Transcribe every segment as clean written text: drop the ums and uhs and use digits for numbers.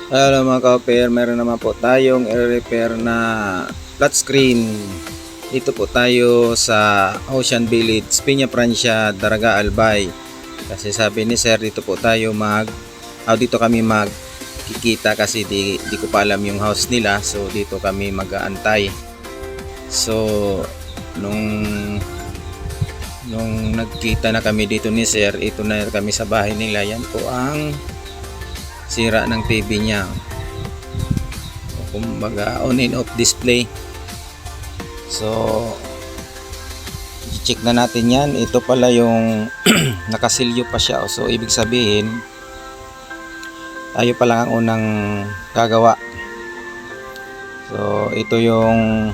Hello mga ka-pair, meron naman po tayong i-repair na flat screen. Dito po tayo sa Ocean Village, Piña Francia, Daraga, Albay. Kasi sabi ni sir, dito po tayo dito kami magkikita kasi di ko pa alam yung house nila. So dito kami mag-aantay. So nung nagkita na kami dito ni sir, ito na kami sa bahay nila. Yan po ang sira ng TV niya, kumbaga on and off display. So i-check na natin yan. Ito pala yung nakasilyo pa siya, so ibig sabihin tayo pa lang ang unang gagawa. So ito yung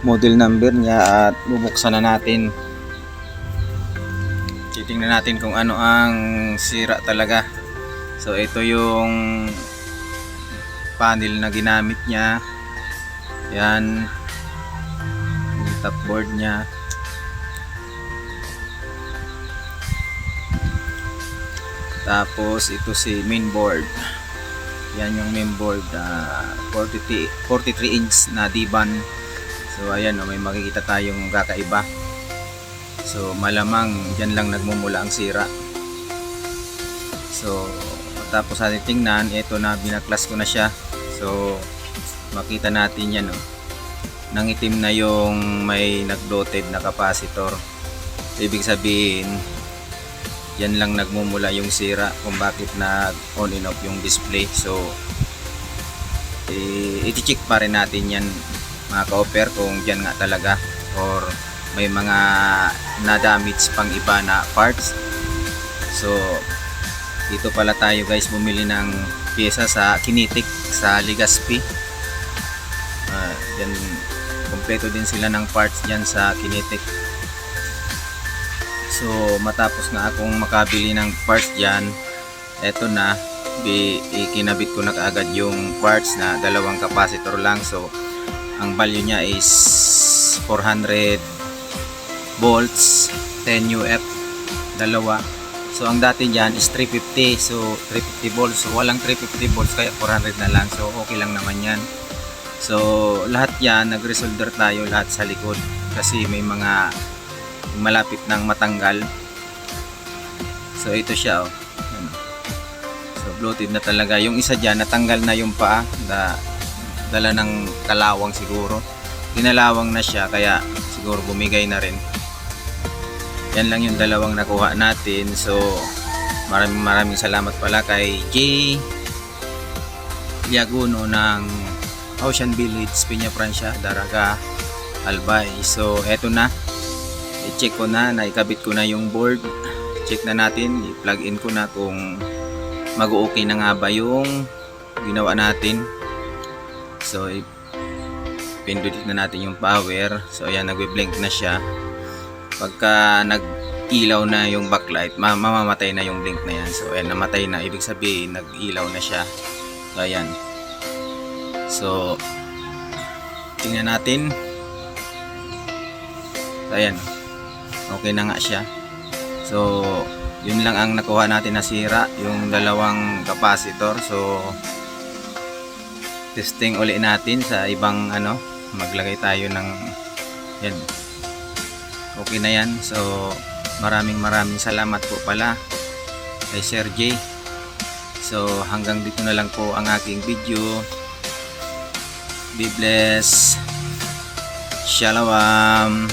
model number niya at bubuksan na natin. Titingnan natin kung ano ang sira talaga. So ito yung panel na ginamit niya. Yan yung top board niya. Tapos ito si main board. Yan yung main board, 43 inch na D-band. So ayan, may makikita tayong kakaiba. So malamang dyan lang nagmumula ang sira. So tapos natin tingnan, ito na, binaklas ko na siya. So makita natin yan, nangitim na yung may nag-dotted na capacitor. So, ibig sabihin yan lang nagmumula yung sira kung bakit nag on and off yung display. So i-check pa rin natin yan mga ka-offer kung dyan nga talaga or may mga na-damage pang iba na parts. So dito pala tayo guys bumili ng pyesa sa Kinetic sa Legazpi. Yan, kompleto din sila ng parts dyan sa Kinetic. So matapos nga akong makabili ng parts dyan, eto na, ikinabit ko na kaagad yung parts na dalawang capacitor lang. So ang value niya is 400 volts 10 UF dalawa. So ang dati dyan is 350, so 350 volts. So walang 350 volts kaya 400 na lang. So okay lang naman yan. So lahat yan nag-resolder tayo lahat sa likod kasi may mga malapit nang matanggal. So ito siya, so bloated na talaga. Yung isa dyan natanggal na yung paa, dala ng kalawang siguro. Dinalawang na siya kaya siguro bumigay na rin. Yan lang yung dalawang nakuha natin. So maraming salamat pala kay J. Liaguno ng Ocean Village, Piña Francia, Daraga, Albay. So eto na, i-check ko na, naikabit ko na yung board. Check na natin, i-plug in ko na kung mag-okay na nga ba yung ginawa natin. So pindutin na natin yung power. So ayan, nagbe-blink na siya. Pagka nag-ilaw na yung backlight, mamamatay na yung blink na yan. So ayan, namatay na, ibig sabihin nag-ilaw na siya. So ayan, so tingnan natin. So ayan, okay na nga siya. So yun lang ang nakuha natin na sira, yung dalawang capacitor. So testing uli natin sa ibang maglagay tayo ng yan. Okay na yan. So maraming salamat po pala kay Sir J. So hanggang dito na lang po ang aking video. Be blessed. Shalom.